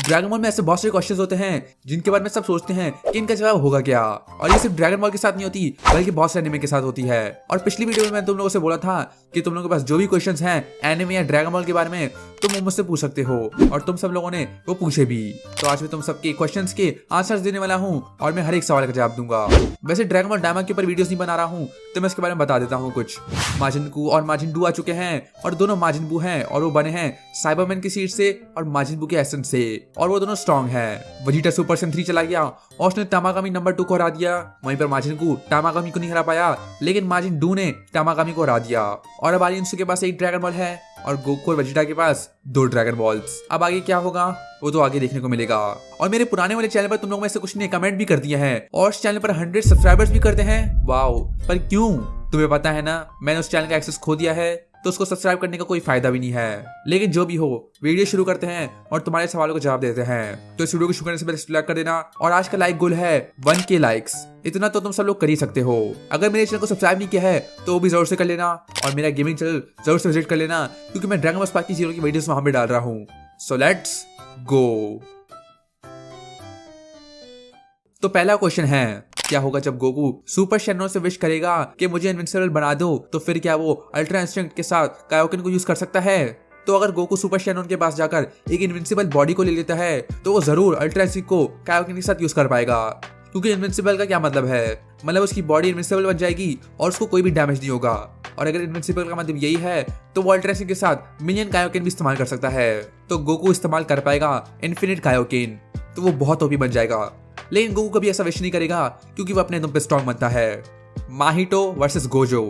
Dragon ball में ऐसे बहुत सारे क्वेश्चंस होते हैं जिनके बारे में सब सोचते हैं कि इनका जवाब होगा क्या। और ये सिर्फ ड्रैगन बॉल के साथ नहीं होती बल्कि बहुत से एनिमे के साथ होती है। और पिछली वीडियो में मैंने तुम लोगों से बोला था कि तुम लोगों के पास जो भी क्वेश्चंस हैं एनिमे या ड्रैगन बॉल के बारे में तुम वो मुझसे पूछ सकते हो, और तुम सब लोगों ने वो पूछे भी। तो आज मैं तुम सबके क्वेश्चंस के आंसर्स देने वाला हूँ और मैं हर एक सवाल का जवाब दूंगा। वैसे ड्रैगन बॉल डायमंड के ऊपर वीडियोस नहीं बना रहा हूँ तो मैं इसके बारे में बता देता हूँ कुछ। माजिनबू और माजिनडू आ चुके हैं और दोनों माजिनबू हैं और वो बने हैं साइबरमैन की सीड से और माजिनबू के एसेंस से, और वो दोनों स्ट्रॉन्ग है। वजीटा सुपर सेन 3 चला गया और उसने तामागामी नंबर 2 को हरा दिया। वहीं पर माजिनबू तामागामी को नहीं हरा पाया, लेकिन माजिनडू ने तामागामी को हरा दिया। और अब आलियंस के पास 1 ड्रैगन बॉल है और गोकू और वजीटा के पास 2 ड्रैगन बॉल्स। अब आगे क्या होगा वो तो आगे देखने को मिलेगा। और मेरे पुराने वाले चैनल पर तुम लोगों में से कुछ ने कमेंट भी कर दिया है और इस चैनल पर 100 सब्सक्राइबर्स भी करते हैं। वाओ, पर क्यों? तुम्हें पता है ना, मैंने उस चैनल का एक्सेस खो दिया है तो उसको सब्सक्राइब करने का कोई फायदा भी नहीं है। लेकिन जो भी हो, वीडियो शुरू करते हैं और तुम्हारे सवालों को जवाब देते हैं। तो इस वीडियो को शुरू करने से पहले लाइक कर देना। और आज का लाइक गोल है 1K लाइक्स। इतना तो तुम सब लोग कर ही सकते हो। अगर मेरे चैनल को सब्सक्राइब नहीं किया है तो वो भी जरूर से कर लेना और मेरा गेमिंग चैनल जरूर से विजिट कर लेना, क्योंकि मैं ड्रैगन बॉल स्पार्की ज़ीरो की वीडियोस वहां पे डाल रहा हूँ। So let's go. तो पहला क्वेश्चन है, क्या होगा जब गोकू सुपर शैनों से विश करेगा कि मुझे इनविंसिबल बना दो, तो फिर क्या वो अल्ट्रा इंस्टिंक्ट के साथ कायोकेन को यूज कर सकता है? तो अगर गोकू सुपर शैनोन के पास जाकर एक इनविंसिबल बॉडी को ले लेता है तो वो जरूर अल्ट्रा इंस्टिंक्ट को कायोकेन के साथ यूज कर पाएगा। क्योंकि इनविंसिबल का क्या मतलब है? मतलब उसकी बॉडी इनविंसिबल बन जाएगी और उसको कोई भी डैमेज नहीं होगा। और अगर इनविंसिबल का मतलब यही है तो वो अल्ट्रा इंस्टिंक्ट के साथ मिलियन कायोकेन भी इस्तेमाल कर सकता है। तो गोकू इस्तेमाल कर पाएगा इन्फिनिट कायोकेन, तो वो बहुत ओपी बन जाएगा। लेकिन गोकू कभी ऐसा विश नहीं करेगा क्योंकि वो अपने दम पे स्ट्रॉन्ग बनता है। Mahito versus Gojo.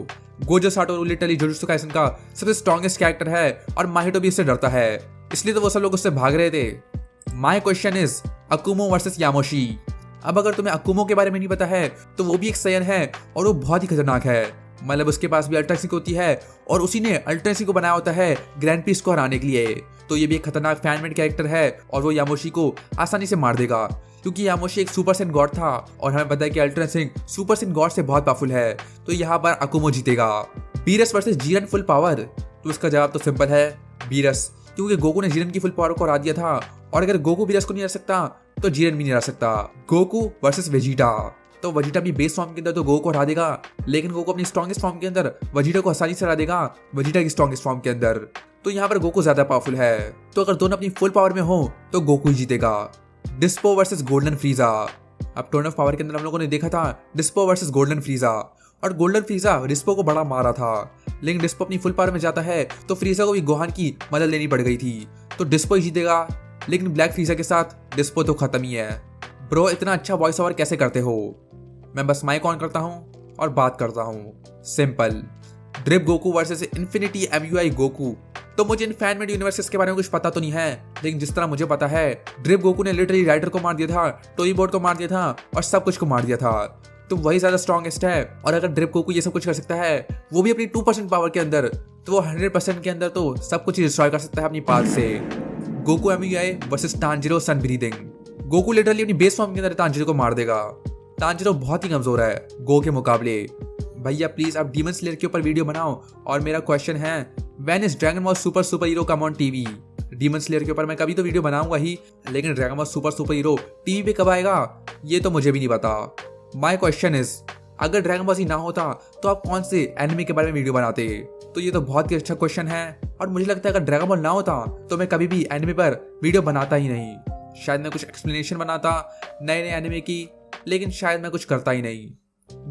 Gojo Satoru literally Jujutsu Kaisen का सबसे स्ट्रॉन्गेस्ट कैरेक्टर है और माहितो भी इससे डरता है, इसलिए तो वो सब लोग उससे भाग रहे थे। My question is Akumo versus Yamoshi. अब अगर तुम्हें अकुमो के बारे में नहीं पता है तो वो भी एक सैयन है और वो बहुत ही खतरनाक है। मतलब उसके पास भी अल्ट्रा इंस्टिंक्ट होती है और उसी ने अल्ट्रा इंस्टिंक्ट को बनाया होता है ग्रैंड पीस को हराने के लिए। तो ये भी एक खतरनाक फैनमेड कैरेक्टर है और वो यामोशी को आसानी से मार देगा, क्योंकि यामोशी एक सुपर सेन गॉड था और हमें पता है कि ultra instinct super Saiyan God से बहुत पावरफुल है। तो यहाँ पर अकुमो जीतेगा। Beerus versus Jiran full power. तो इसका जवाब तो सिंपल है, बीरस, क्योंकि गोकू ने जीरन की फुल पावर को हरा दिया था और अगर गोकू बीरस को नहीं हरा सकता तो जीरन भी नहीं हरा सकता। Goku versus Vegeta. तो वजीटा अपनी बेस फॉर्म के अंदर तो गोकू को हरा देगा, लेकिन गोकू अपनी स्ट्रॉन्गेस्ट फॉर्म के अंदर वजीटा को आसानी से हरा देगा वजीटा की स्ट्रॉन्गेस्ट फॉर्म के अंदर। तो यहाँ पर गोकू ज्यादा पावरफुल है। तो अगर दोनों अपनी फुल पावर में हो तो गोकू ही जीतेगा। Dispo versus golden फ्रीजा। अब टर्न ऑफ पावर के अंदर हम लोगों ने देखा था डिस्पो वर्सेस गोल्डन फ्रीजा, और गोल्डन फ्रीजा डिस्पो को बड़ा मारा था, लेकिन डिस्पो अपनी फुल पावर में जाता है तो फ्रीजा को भी गोहान की मदद लेनी पड़ गई थी। तो डिस्पो ही जीतेगा, लेकिन ब्लैक फ्रीजा के साथ डिस्पो तो खत्म ही है। ब्रो, इतना अच्छा वॉइस ओवर कैसे करते हो? मैं बस माइक ऑन करता हूँ और बात करता हूँ। Simple. Drip Goku versus infinity MUI Goku. तो मुझे इन फैनमेड यूनिवर्सेस के बारे में कुछ पता तो नहीं है, लेकिन जिस तरह मुझे पता है ड्रिप गोकू ने लिटरली राइडर को मार दिया था, टोई बोर्ड को मार दिया था और सब कुछ को मार दिया था। तो वही ज्यादा स्ट्रॉन्गेस्ट है। और अगर ड्रिप गोकू ये सब कुछ कर सकता है, वो भी अपनी 2% पावर के अंदर, तो वो 100% के अंदर तो सब कुछ डिस्ट्रॉय कर सकता है अपनी पाथ से। Goku MUI versus Tanjiro sun breathing. Goku literally अपनी बेस फॉर्म के अंदर तांजिरो को मार देगा। तांजिरो बहुत ही कमजोर है गो के मुकाबले। भैया प्लीज आप डीमन स्लेयर के ऊपर वीडियो बनाओ। और मेरा क्वेश्चन है, when is dragon Ball super hero come on TV? Demon slayer के ऊपर मैं कभी तो वीडियो बनाऊंगा ही, लेकिन dragon Ball super hero TV पे कब आएगा ये तो मुझे भी नहीं पता। माय क्वेश्चन इज, अगर ड्रैगन बॉल ना होता तो आप कौन से एनिमे के बारे में वीडियो बनाते? तो ये तो बहुत ही अच्छा क्वेश्चन है और मुझे लगता है अगर ड्रैगन बॉल ना होता तो मैं कभी भी एनिमे पर वीडियो बनाता ही नहीं। शायद मैं कुछ एक्सप्लेनेशन बनाता नए नए एनिमे की, लेकिन शायद मैं कुछ करता ही नहीं।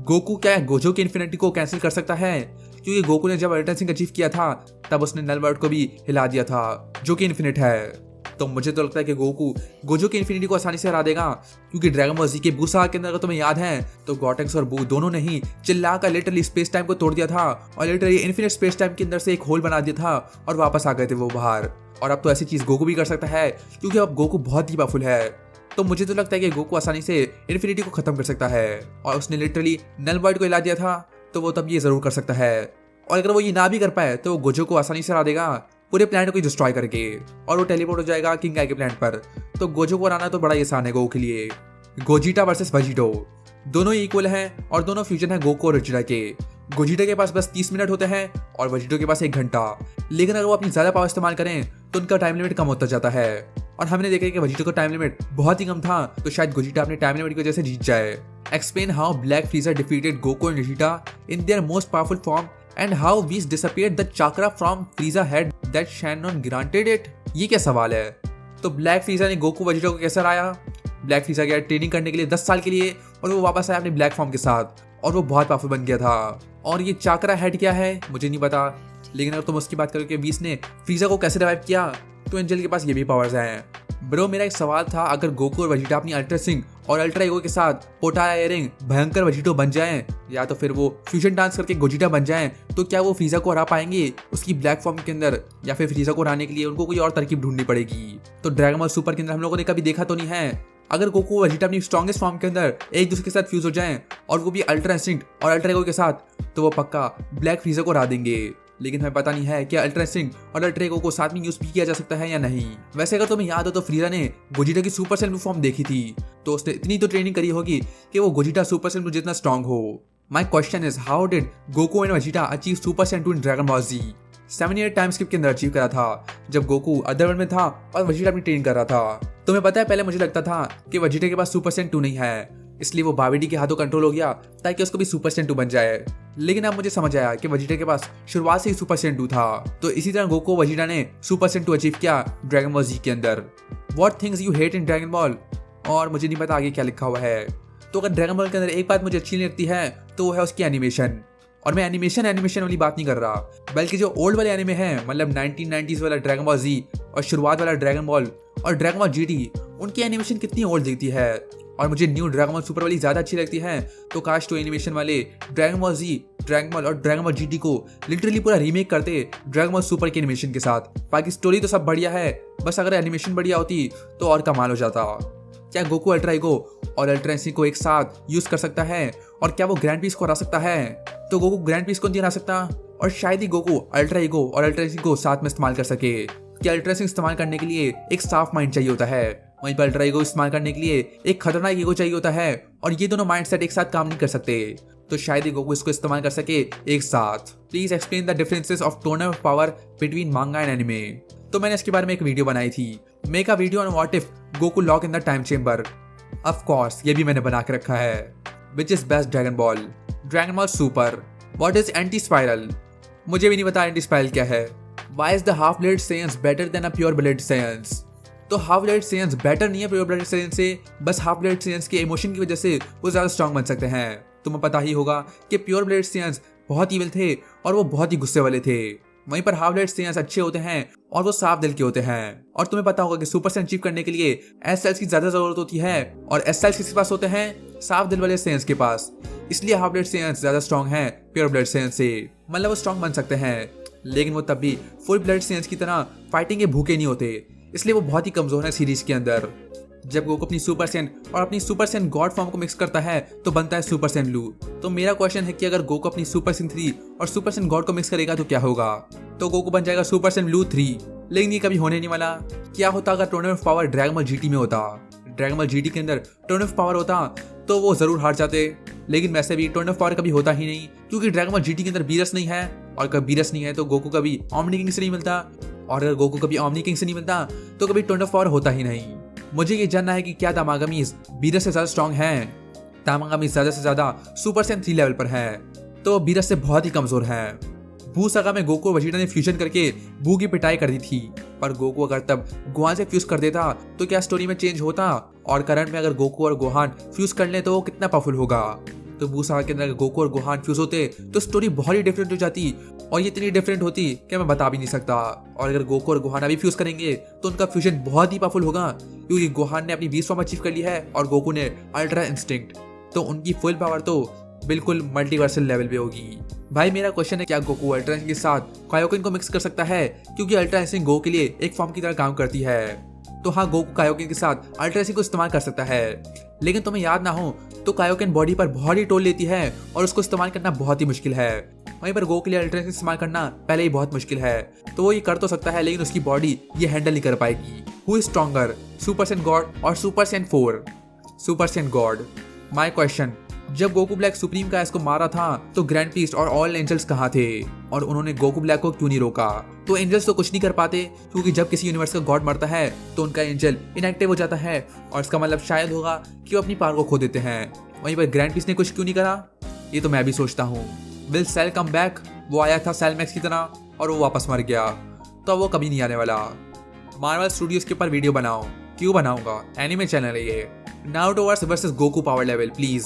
गोकू क्या गोजो की इन्फिनिटी को कैंसिल कर सकता है? क्योंकि गोकू ने जब अल्ट्रा इंस्टिंक्ट अचीव किया था तब उसने नल वर्ल्ड को भी हिला दिया था, जो कि इन्फिनिट है। तो मुझे तो लगता है कि गोकू गोजो की इन्फिनिटी को आसानी से हरा देगा, क्योंकि ड्रैगन बॉल जी के बू सागा के अंदर अगर तुम्हें याद है तो गॉटेक्स और बू दोनों ने ही चिल्ला कर लिटरली स्पेस टाइम को तोड़ दिया था और लिटरली इन्फिनिट स्पेस टाइम के अंदर से एक होल बना दिया था और वापस आ गए थे वो बाहर। और अब तो ऐसी चीज गोकू भी कर सकता है, क्योंकि अब गोकू बहुत ही पावरफुल है। तो मुझे तो लगता है कि गोकू आसानी से इन्फिनिटी को खत्म कर सकता है, और उसने लिटरली नल वर्ल्ड को हिला दिया था तो वो तब ये जरूर कर सकता है। और अगर वो ये ना भी कर पाए तो वो गोजो को आसानी से हरा देगा पूरे प्लैनेट को डिस्ट्रॉय करके, और वो टेलीपोर्ट हो जाएगा किंग आई के प्लैनेट पर। तो गोजो को हराना तो बड़ा ही आसान है गोकू के लिए। गोजिटा वर्सेस वजीटो। दोनों इक्वल हैं और दोनों फ्यूजन है गोकू और वजीटा के। गोजिटा के पास बस 30 मिनट होते हैं और वजीटो के पास 1 घंटा। लेकिन अगर वो अपनी ज्यादा पावर इस्तेमाल करें तो उनका टाइम लिमिट कम होता जाता है। और हमने देखा कि वेजिटा का टाइम लिमिट बहुत ही कम था, तो शायद गोजिटा अपने टाइम लिमिट की वजह से जीत जाए। Explain how Black Frieza defeated Goku and Vegeta in their most powerful form and how Whis disappeared the chakra from Frieza head that Shenron granted it. ये क्या सवाल है? तो ब्लैक फ्रीजर ने गोकू वेजिटा को कैसे हराया? ब्लैक फ्रीजर गया ट्रेनिंग करने के लिए 10 साल के लिए, और वो वापस आया अपने ब्लैक फॉर्म के साथ, और वो बहुत पावरफुल बन गया था। और ये चाकरा हेड क्या है मुझे नहीं पता, लेकिन अगर तुम उसकी बात करो कि व्हीस ने फ्रीजा को कैसे रिवाइव किया, तो एंजल के पास ये भी पावर्स हैं। ब्रो, मेरा एक सवाल था, अगर गोकू और वेजिटा अपनी अल्ट्रा सिंह और अल्ट्रा ईगो के साथ पोटाया एयरिंग भयंकर वेजिटो बन जाएं, या तो फिर वो फ्यूजन डांस करके गोजिटा बन जाएं, तो क्या वो फ्रीजा को हरा पाएंगे उसकी ब्लैक फॉर्म के अंदर, या फिर फ्रीजा को हराने के लिए उनको कोई और तरकीब ढूंढनी पड़ेगी? तो ड्रैगन बॉल सुपर के अंदर हम लोगों ने कभी देखा तो नहीं है, अगर गोकू और वेजिटा अपनी स्ट्रॉन्गेस्ट फॉर्म के अंदर एक दूसरे के साथ फ्यूज हो जाएं, और वो भी अल्ट्रा इंस्टिंक्ट और अल्ट्रा ईगो के साथ, तो वो पक्का ब्लैक फ्रीजा को हरा देंगे। लेकिन हमें पता नहीं है कि अल्ट्रा इंस्टिंक्ट और अल्ट्रा ईगो को साथ में यूज भी किया जा सकता है या नहीं। वैसे अगर तुम्हें याद हो तो फ्रीजा ने गोजिटा की सुपर सेल फॉर्म देखी थी, तो उसने इतनी तो ट्रेनिंग करी होगी कि वो गोजिटा सुपर सेल जितना स्ट्रॉन्ग हो। My question is how did Goku and Vegeta achieve super Saiyan in Dragon Ball GT? 7 year time skip के अंदर अचीव करा था, जब गोकू अदरवर्ल्ड में था और वेजिटा अपनी ट्रेनिंग कर रहा था। तुम्हें पता है, पहले मुझे लगता था कि वेजिटा के पास सुपर सेंटू नहीं है, इसलिए वो बाविडी के हाथों कंट्रोल हो गया ताकि उसको भी सुपर सेंटू बन जाए। लेकिन अब मुझे समझ आया कि वेजिटा के पास शुरुआत से ही सुपर सेंटू था। तो इसी तरह गोकू और वेजिटा ने सुपर सेंटू अचीव किया ड्रैगन बॉल जी के अंदर। What things you hate in Dragon ball? और मुझे नहीं पता आगे क्या लिखा हुआ है। तो अगर ड्रैगन बॉल के अंदर एक बात मुझे अच्छी नहीं लगती है तो वो है उसकी एनिमेशन। और मैं एनिमेशन वाली बात नहीं कर रहा, बल्कि जो ओल्ड वाले एनिमे हैं, मतलब 1990s वाला ड्रैगन बॉल जी और शुरुआत वाला ड्रैगन बॉल और ड्रैगन बॉल जीटी, उनकी एनिमेशन कितनी ओल्ड दिखती है। और मुझे न्यू ड्रैगन बॉल सुपर वाली ज्यादा अच्छी लगती है। तो काश तो एनिमेशन वाले ड्रैगन बॉल जी, ड्रैगन बॉल और ड्रैगन बॉल जीटी को लिटरली पूरा रीमेक करते ड्रैगन बॉल सुपर के एनिमेशन के साथ। बाकी स्टोरी तो सब बढ़िया है, बस अगर एनिमेशन बढ़िया होती तो और कमाल हो जाता। क्या गोकू अल्ट्रा ईगो और अल्ट्रा इंस्टिंक्ट को एक साथ यूज कर सकता है? और क्या वो ग्रैंड पीस को हरा सकता है? तो गोकू ग्रैंड पीस को नहीं हरा सकता, और शायद ही गोकू अल्ट्रा ईगो और अल्ट्रा इंस्टिंक्ट को साथ में इस्तेमाल कर सके। क्या अल्ट्रा इंस्टिंक्ट इस्तेमाल करने के लिए एक साफ माइंड चाहिए होता है, वहीं पर अल्ट्रा ईगो इस्तेमाल करने के लिए एक खतरनाक ईगो चाहिए होता है, और ये दोनों माइंडसेट एक साथ काम नहीं कर सकते। तो शायद ही गोकू इसको इस्तेमाल कर सके एक साथ। Please explain the differences of tone of power between manga and anime. तो मैंने इसके बारे में एक वीडियो बनाई थी, make a video on what if Goku lock in the time chamber. Of course ये भी मैंने बना के रखा है। Which is best Dragon Ball Super? What is anti spiral? मुझे भी नहीं पता एंटी स्पाइरल क्या है। Why is the half blood सेयंस better than a pure blood Saiyans? तो हाफ ब्लेड सेयंस बेटर नहीं है प्योर ब्लेड सेयंस से, बस हाफ ब्लेड सेयंस के इमोशन की वजह से वो ज्यादा स्ट्रॉन्ग बन सकते हैं। तुम्हें पता ही होगा कि प्योर ब्लेड सेयंस बहुत ईविल थे और वो बहुत ही गुस्से वाले थे, वहीं पर हाफ ब्लेड सेयंस अच्छे होते हैं और वो साफ दिल के होते हैं। और तुम्हें पता होगा कि सुपर सेंस अचीव करने के लिए एस सेल्स की ज्यादा जरूरत होती है, और एस सेल्स किसके पास होते हैं? साफ दिल वाले सेयंस के पास। इसलिए हाफ ब्लेड सेयंस ज्यादा स्ट्रॉन्ग है प्योर ब्लेड सेयंस से, मतलब वो स्ट्रॉन्ग बन सकते हैं, लेकिन वो तब भी फुल ब्लेड सेयंस की तरह फाइटिंग के भूखे नहीं होते, इसलिए वो बहुत ही कमजोर है सीरीज के अंदर। जब गोकू अपनी सुपर सेन और अपनी सुपर सेन गॉड फॉर्म को मिक्स करता है तो बनता है सुपर सेन ब्लू। तो मेरा क्वेश्चन है कि अगर गोकू अपनी सुपर सेन 3 और सुपर सेन गॉड को मिक्स करेगा तो क्या होगा? तो गोकू बन जाएगा सुपर सेन ब्लू 3। लेकिन ये कभी होने नहीं वाला। क्या होता अगर tournament of power Dragon Ball GT में होता? ड्रैगन बॉल जीटी के अंदर टोर्नेमेंट ऑफ पावर होता तो वो जरूर हार जाते, लेकिन वैसे भी टोर्नेमेंट ऑफ पावर कभी होता ही नहीं, क्योंकि ड्रैगन बॉल जीटी के अंदर बीरस नहीं है, और कभी बीरस नहीं है तो गोकू कभी ओमनी किंग से नहीं मिलता, और अगर गोकू कभी ओमनी किंग से नहीं मिलता तो कभी टोर्नेमेंट ऑफ पावर होता ही नहीं। मुझे ये जानना है कि क्या तामागामीज बीरस से ज्यादा स्ट्रॉन्ग हैं? तामागामीज ज्यादा से ज्यादा सुपर सेन 3 लेवल पर है, तो बीरस से बहुत ही कमजोर है। बू सागा में गोकू और वेजिटा ने फ्यूजन करके बू की पिटाई कर दी थी, पर गोकू अगर तब गोहान से फ्यूज कर देता तो क्या स्टोरी में चेंज होता? और करंट में अगर गोकू और गोहान फ्यूज कर ले तो वो कितना पावरफुल होगा? तो बू सागा के अंदर गोकू और गोहान फ्यूज होते तो स्टोरी बहुत ही डिफरेंट हो जाती, और ये इतनी डिफरेंट होती कि मैं बता भी नहीं सकता। और अगर गोकू और गोहान अभी फ्यूज करेंगे तो उनका फ्यूजन बहुत ही पावरफुल होगा, क्योंकि गोहान ने अपनी 20 फॉर्म अचीव कर ली है और गोकू ने अल्ट्रा इंस्टिंक्ट, तो उनकी फुल पावर तो बिल्कुल मल्टीवर्सल लेवल पे होगी। भाई मेरा क्वेश्चन है, क्या गोकू अल्ट्रा इंस्टिंक्ट के साथ कायोकिन को मिक्स कर सकता है? क्योंकि अल्ट्रा इंस्टिंक्ट गो के लिए एक फॉर्म की तरह काम करती है। तो हाँ, गोकू कायोकिन के साथ अल्ट्रा इंस्टिंक्ट को इस्तेमाल कर सकता है, लेकिन तुम्हें याद ना हो तो कायोकिन बॉडी पर बहुत ही टोल लेती है और उसको इस्तेमाल करना बहुत ही मुश्किल है। वहीं पर गो के लिए अल्ट्रा इंस्टिंक्ट इस्तेमाल करना पहले ही बहुत मुश्किल है, तो वो ये कर तो सकता है लेकिन उसकी बॉडी ये हैंडल नहीं कर पाएगी। Who is stronger, super Saiyan God और super Saiyan 4? Super Saiyan God. My question, जब गोकू ब्लैक सुप्रीम काइस को मारा था तो ग्रैंड पीस्ट और ऑल एंजल्स कहाँ थे और उन्होंने गोकू ब्लैक को क्यों नहीं रोका? तो एंजल्स तो कुछ नहीं कर पाते क्योंकि जब किसी यूनिवर्स का गॉड मरता है तो उनका एंजल इनएक्टिव हो जाता है और इसका मतलब शायद होगा कि वो अपनी पावर को खो देते हैं। वहीं पर ग्रैंड पीस्ट ने कुछ क्यों नहीं करा? ये तो मैं भी सोचता हूँ। Will Cell come back? वो आया था सेल मैक्स की तरह और वो वापस मर गया, तो वो कभी नहीं आने वाला। मार्वल स्टूडियोज के ऊपर वीडियो बनाओ। क्यों बनाऊंगा? एनिमे चैनल है ये। Naruto versus Goku power level please.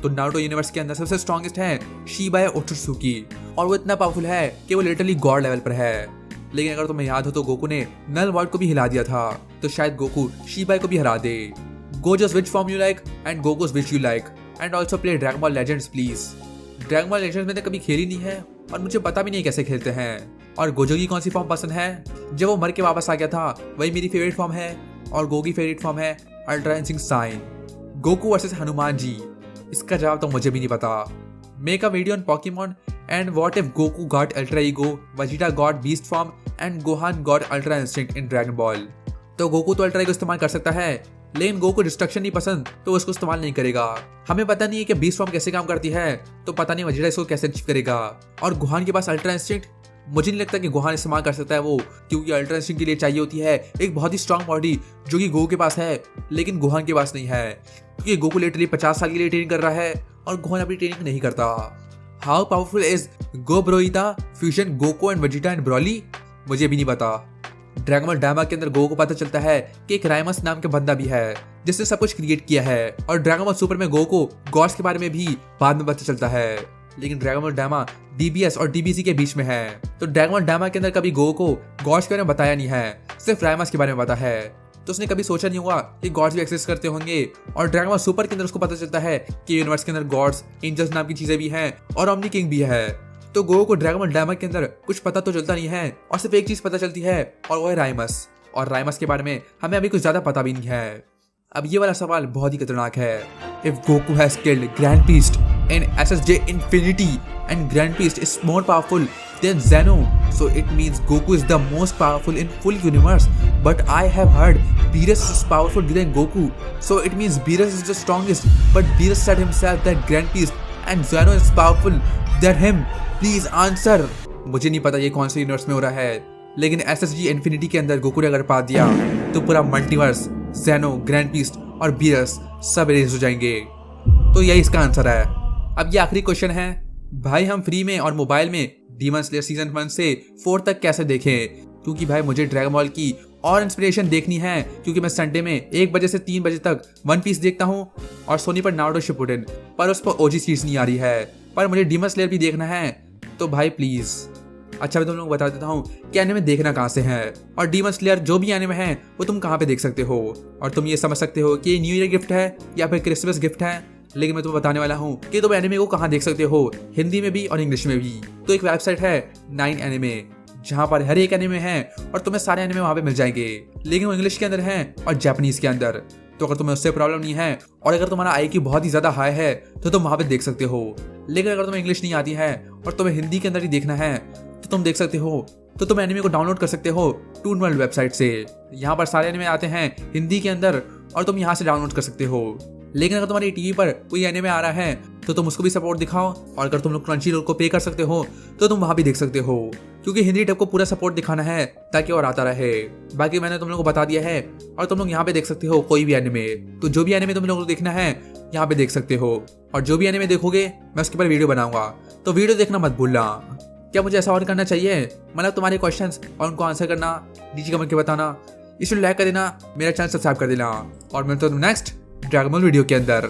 तो नारुतो यूनिवर्स के अंदर सबसे स्ट्रॉन्गेस्ट है शिबा ओटोत्सुकी और वो इतना पावरफुल है कि वो लिटरली गॉड लेवल पर है। लेकिन अगर तुम्हें याद हो तो गोकू ने नल वर्ल्ड को भी हिला दिया था, तो शायद गोकू शिबा को भी हरा दे। Go just which form you like and Goku's which you like and also play Dragon Ball Legends please. Dragon Ball Legends मैंने कभी खेली नहीं है और मुझे पता भी नहीं कैसे खेलते हैं। और गोजो की कौन सी फॉर्म पसंद है? जब वो मर के वापस आ गया था वही मेरी फेवरेट फॉर्म है और गो की फेवरेट फॉर्म है ultra instinct sign. Goku versus Hanuman ji, इसका जवाब तो मुझे भी नहीं पता। Make a video on Pokemon and what if Goku got ultra ego, Vegeta got beast form and Gohan got ultra instinct in Dragon Ball. तो Goku तो अल्ट्रा ईगो इस्तेमाल कर सकता है लेकिन गोकू डिस्ट्रक्शन नहीं पसंद तो उसको इस्तेमाल नहीं करेगा। हमें पता नहीं है कि बीस्ट फॉर्म कैसे काम करती है, तो पता नहीं वेजिटा इसको कैसे अचीव करेगा। और गोहान के पास अल्ट्रा इंस्टिंक्ट, मुझे नहीं लगता कि गोहान इस्तेमाल कर सकता है वो, क्योंकि अल्ट्रा इंस्टिंक्ट के लिए चाहिए होती है एक बहुत ही स्ट्रांग बॉडी जो कि गोकू के पास है लेकिन गोहान के पास नहीं है, क्योंकि गोकू लिटरली 50 साल के लिए ट्रेनिंग कर रहा है और गोहान अपनी ट्रेनिंग नहीं करता। How powerful is go Broita fusion Goku and Vegeta and Broly? मुझे भी नहीं पता। ड्रैगन बॉल डायमा के अंदर गोकू को पता चलता है कि एक राइमस नाम के बंदा भी है जिसने सब कुछ क्रिएट किया है, और ड्रैगन बॉल सुपर में गोकू गॉड्स के बारे में भी बाद में पता चलता है। लेकिन ड्रैगन बॉल डायमा डीबीएस और डीबीसी के बीच में है, तो ड्रैगन बॉल डायमा के अंदर कभी गोकू को गॉड्स के बारे में बताया नहीं है, सिर्फ राइमस के बारे में पता है। तो उसने कभी सोचा नहीं होगा कि गॉड्स भी एक्सेस करते होंगे। और ड्रैगन बॉल सुपर के अंदर उसको पता चलता है कि यूनिवर्स के अंदर गॉड्स, एंजल्स नाम की चीजें भी हैं और ओमनी किंग भी है। तो गोकू को ड्रैगन बॉल डायमा के अंदर कुछ पता तो चलता नहीं है और सिर्फ एक चीज पता चलती है और वो है राइमस, और राइमस के बारे में हमें अभी कुछ ज्यादा पता भी नहीं है। अब ये वाला सवाल बहुत ही खतरनाक है। If Goku has killed grand priest in SSJ infinity and grand priest is more powerful than Zeno, so it means Goku is the most powerful in full universe, but I have heard Beerus is powerful than Goku, so it means Beerus is the strongest, but Beerus said himself that Grand Beast and Zeno is powerful than him. Please answer. मुझे नहीं पता ये कौन से universe में हो रहा है, लेकिन एसएसजी इन्फिनिटी के अंदर गोकू ने अगर पा दिया तो पूरा मल्टीवर्स, ज़ेनो, ग्रैंड बीस्ट और बीरस सब इरेज हो जाएंगे। तो यही इसका आंसर है। अब ये आखिरी क्वेश्चन है, भाई हम फ्री में और मोबाइल में डीमन स्लेयर सीजन 1 से 4 तक कैसे देखें? क्योंकि भाई मुझे ड्रैगन बॉल की और इंस्पिरेशन देखनी है, क्योंकि मैं संडे में 1 बजे से 3 बजे तक वन पीस देखता हूँ और सोनी पर नारुतो शिपुडेन, पर उस पर ओजी सीरीज नहीं आ रही है, पर मुझे डीमन स्लेयर भी देखना है। तो भाई प्लीज, अच्छा मैं तुम लोगों को बता देता हूँ कि एनिमे देखना कहाँ से है और डीमन स्लेयर जो भी एनिमे है वो तुम कहाँ पे देख सकते हो, और तुम ये समझ सकते हो कि ये न्यू ईयर गिफ्ट है या फिर क्रिसमस गिफ्ट है। लेकिन मैं तुम्हें बताने वाला हूँ कि तुम एनिमे को कहाँ देख सकते हो, हिंदी में भी और इंग्लिश में भी। तो एक वेबसाइट है 9 एनिमे, जहाँ पर हर एक एनिमे है और तुम्हें सारे एनिमे वहाँ पे मिल जाएंगे, लेकिन वो इंग्लिश के अंदर हैं और जापानीज के अंदर। तो अगर तुम्हें उससे प्रॉब्लम नहीं है और अगर तुम्हारा IQ बहुत ही ज्यादा हाई है तो तुम वहाँ पे देख सकते हो। लेकिन अगर तुम्हें इंग्लिश नहीं आती है और तुम्हें हिंदी के अंदर ही देखना है तो तुम देख सकते हो, तो तुम एनिमे को डाउनलोड कर सकते हो टून वर्ल्ड वेबसाइट से। यहाँ पर सारे एनिमे आते हैं हिंदी के अंदर और तुम यहाँ से डाउनलोड कर सकते हो। लेकिन अगर तुम्हारी टीवी पर कोई एनिमे आ रहा है तो तुम उसको भी सपोर्ट दिखाओ, और अगर तुम लोग क्रंचीरोल को पे कर सकते हो तो तुम वहाँ भी देख सकते हो, क्योंकि हिंदी डब को पूरा सपोर्ट दिखाना है ताकि और आता रहे। बाकी मैंने तुम लोगों को बता दिया है और तुम लोग यहाँ पे देख सकते हो कोई भी एनिमे। तो जो भी एनिमे तुम लोगों को देखना है यहाँ पे देख सकते हो, और जो भी एनिमे देखोगे मैं उसके ऊपर वीडियो बनाऊंगा, तो वीडियो देखना मत भूलना। क्या मुझे ऐसा और करना चाहिए, मतलब तुम्हारे क्वेश्चंस और उनको आंसर करना नीचे कमेंट के बताना, इसे लाइक कर देना, मेरा चैनल सब्सक्राइब कर देना, और मिलते हैं नेक्स्ट ड्रैगन बॉल वीडियो के अंदर।